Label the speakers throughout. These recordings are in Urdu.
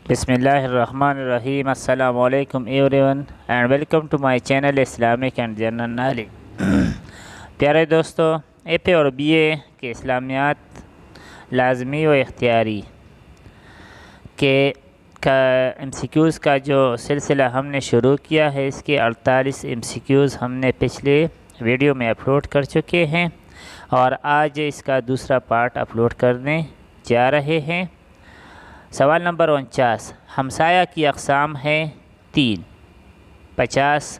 Speaker 1: بسم اللہ الرحمن الرحیم۔ السلام علیکم everyone and welcome to my channel Islamic and general knowledge. پیارے دوستو، اے پی اور بی اے کے اسلامیات لازمی و اختیاری کے ایم سی کیوز کا جو سلسلہ ہم نے شروع کیا ہے، اس کے 48 ایم سی کیوز ہم نے پچھلے ویڈیو میں اپلوڈ کر چکے ہیں اور آج اس کا دوسرا پارٹ اپلوڈ کرنے جا رہے ہیں۔ سوال نمبر 49، ہمسایہ کی اقسام ہے 3۔ 50،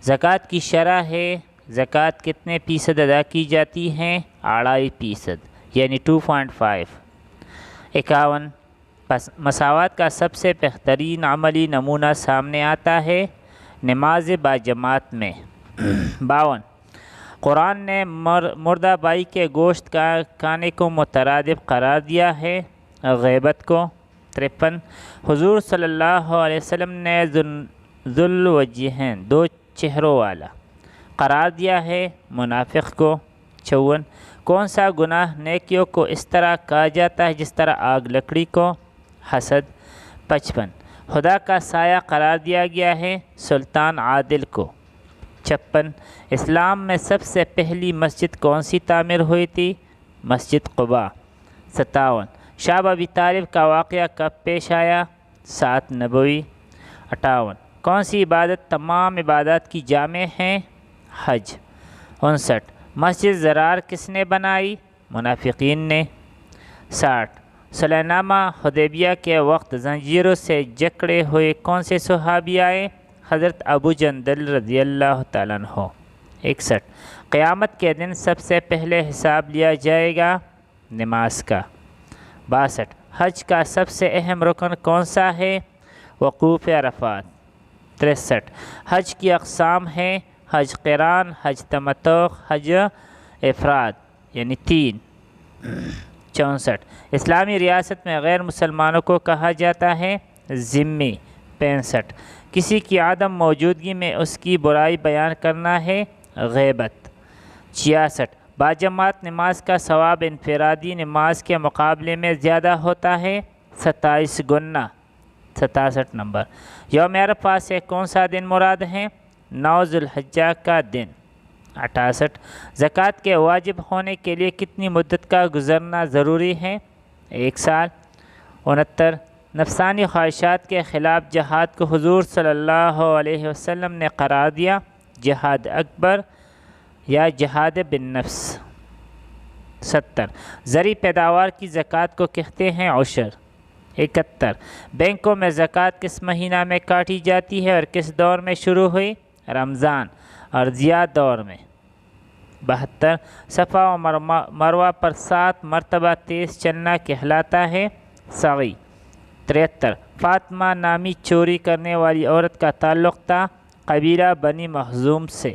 Speaker 1: زکوٰۃ کی شرح ہے، زکوٰۃ کتنے فیصد ادا کی جاتی ہیں؟ 2.5% یعنی 2.5۔ 51، مساوات کا سب سے بہترین عملی نمونہ سامنے آتا ہے نماز باجماعت میں۔ 52، قرآن نے مردہ بائی کے گوشت کا کھانے کو مترادف قرار دیا ہے غیبت کو۔ 53، حضور صلی اللہ علیہ وسلم نے ذو الوجہین، 2 چہروں والا قرار دیا ہے منافق کو۔ 54، کون سا گناہ نیکیوں کو اس طرح کہا جاتا ہے جس طرح آگ لکڑی کو؟ حسد۔ 55، خدا کا سایہ قرار دیا گیا ہے سلطان عادل کو۔ 56، اسلام میں سب سے پہلی مسجد کون سی تعمیر ہوئی تھی؟ مسجد قباء۔ 57، شاہ ابی طالب کا واقعہ کب پیش آیا؟ 7 نبوی۔ 58، کون سی عبادت تمام عبادات کی جامع ہیں؟ حج۔ 59، مسجد زرار کس نے بنائی؟ منافقین نے۔ 60، صلح نامہ حدیبیہ کے وقت زنجیروں سے جکڑے ہوئے کون سے صحابی آئے؟ حضرت ابو جندل رضی اللہ تعالیٰ عنہ۔ 61، قیامت کے دن سب سے پہلے حساب لیا جائے گا نماز کا۔ 62، حج کا سب سے اہم رکن کون سا ہے؟ وقوف عرفات۔ 63، حج کی اقسام ہیں حج قران، حج تمتع، حج افراد یعنی 3۔ 64، اسلامی ریاست میں غیر مسلمانوں کو کہا جاتا ہے ذمی۔ 65، کسی کی عدم موجودگی میں اس کی برائی بیان کرنا ہے غیبت۔ 66، باجماعت نماز کا ثواب انفرادی نماز کے مقابلے میں زیادہ ہوتا ہے 27 گنا۔ 67 نمبر، یوم عرفہ سے کون سا دن مراد ہے؟ 9 ذو الحجہ کا دن۔ 68، زکوٰۃ کے واجب ہونے کے لیے کتنی مدت کا گزرنا ضروری ہے؟ 1 سال۔ 69، نفسانی خواہشات کے خلاف جہاد کو حضور صلی اللہ علیہ وسلم نے قرار دیا جہاد اکبر یا جہاد بالنفس۔ 70، زرعی پیداوار کی زکوٰۃ کو کہتے ہیں عشر۔ 71، بینکوں میں زکوٰۃ کس مہینہ میں کاٹی جاتی ہے اور کس دور میں شروع ہوئی؟ رمضان اور ضیاء دور میں۔ 72، صفا و مروہ پر 7 مرتبہ تیز چلنا کہلاتا ہے سعی۔ 73، فاطمہ نامی چوری کرنے والی عورت کا تعلق تھا قبیلہ بنی مخزوم سے۔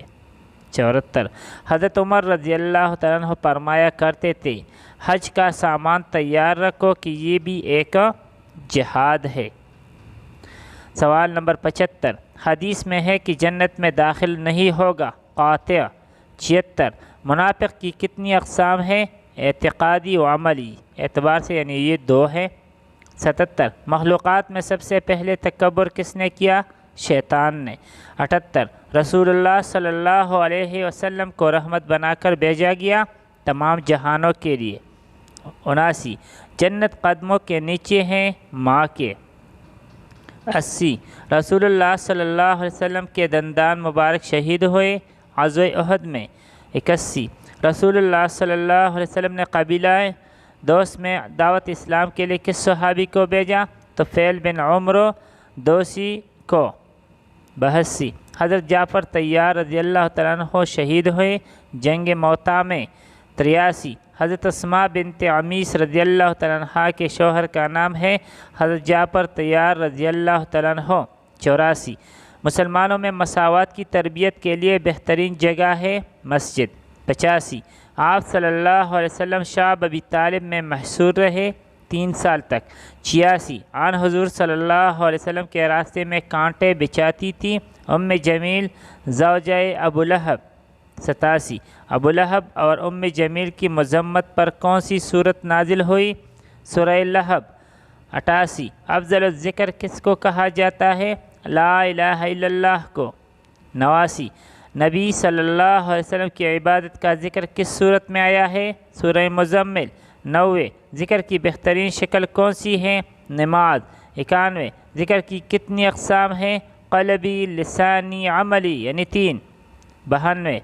Speaker 1: 74، حضرت عمر رضی اللہ تعالیٰ عنہ فرمایا کرتے تھے حج کا سامان تیار رکھو کہ یہ بھی ایک جہاد ہے۔ سوال نمبر 75، حدیث میں ہے کہ جنت میں داخل نہیں ہوگا قاطع۔ 76، منافق کی کتنی اقسام ہیں؟ اعتقادی و عملی اعتبار سے یعنی یہ 2 ہے۔ 77، مخلوقات میں سب سے پہلے تکبر کس نے کیا؟ شیطان نے۔ 78، رسول اللہ صلی اللہ علیہ وسلم کو رحمت بنا کر بھیجا گیا تمام جہانوں کے لیے۔ 79، جنت قدموں کے نیچے ہیں ماں کے۔ 80، رسول اللہ صلی اللہ علیہ وسلم کے دندان مبارک شہید ہوئے غزوہ احد میں۔ 81، رسول اللہ صلی اللہ علیہ وسلم نے قبیلہ دوس میں دعوت اسلام کے لیے کس صحابی کو بھیجا؟ طفیل بن عمرو دوسی کو۔ 82، حضرت جعفر طیار رضی اللہ تعالیٰ عنہ شہید ہوئے جنگ موطا میں۔ 83، حضرت اسماء بنت عمیس رضی اللہ تعالیٰ عنہ کے شوہر کا نام ہے حضرت جعفر طیار رضی اللہ تعالیٰ عنہ۔ 84، مسلمانوں میں مساوات کی تربیت کے لیے بہترین جگہ ہے مسجد۔ 85، آپ صلی اللہ علیہ وسلم شاہ ابی طالب میں محصور رہے 3 سال تک۔ 86، آن حضور صلی اللہ علیہ وسلم کے راستے میں کانٹے بچھاتی تھی ام جمیل زوجہ ابو لہب۔ 87، ابو لہب اور ام جمیل کی مذمت پر کون سی صورت نازل ہوئی؟ سورہ لہب۔ 88 افضل ذکر کس کو کہا جاتا ہے؟ لا الہ الا اللہ کو۔ 89 نبی صلی اللہ علیہ وسلم کی عبادت کا ذکر کس صورت میں آیا ہے؟ سورہ مزمل۔ 90 ذکر کی بہترین شکل کون سی ہے؟ نماز۔ 91 ذکر کی کتنی اقسام ہیں؟ قلبی، لسانی، عملی، یعنی 3۔ 92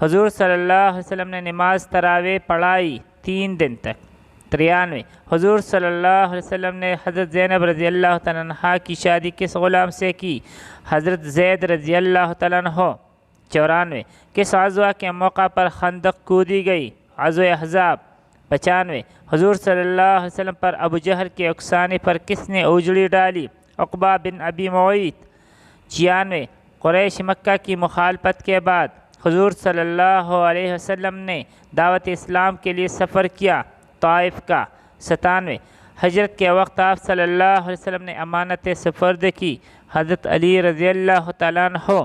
Speaker 1: حضور صلی اللہ علیہ وسلم نے نماز تراویح پڑھائی 3 دن تک۔ 93 حضور صلی اللہ علیہ وسلم نے حضرت زینب رضی اللہ تعالیٰ عنہ کی شادی کس غلام سے کی؟ حضرت زید رضی اللہ تعالیٰ عنہ۔ 94 کس غزوہ کے موقع پر خندق کودی گئی؟ غزوہ احزاب۔ 95 حضور صلی اللہ علیہ وسلم پر ابو جہل کے اکسانے پر کس نے اجڑی ڈالی؟ عقبہ بن ابی معیط۔ 96 قریش مکہ کی مخالفت کے بعد حضور صلی اللہ علیہ وسلم نے دعوت اسلام کے لیے سفر کیا، طائف کا۔ 97 ہجرت کے وقت آپ صلی اللہ علیہ وسلم نے امانت سپرد کی، حضرت علی رضی اللہ تعالیٰ عنہ۔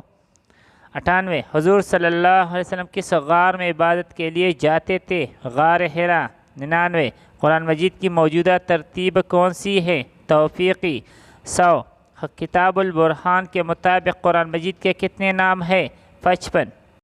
Speaker 1: 98 حضور صلی اللہ علیہ وسلم کس غار میں عبادت کے لیے جاتے تھے؟ غار حرا۔ 99 قرآن مجید کی موجودہ ترتیب کون سی ہے؟ توفیقی۔ 100 کتاب البرہان کے مطابق قرآن مجید کے کتنے نام ہیں؟ 55۔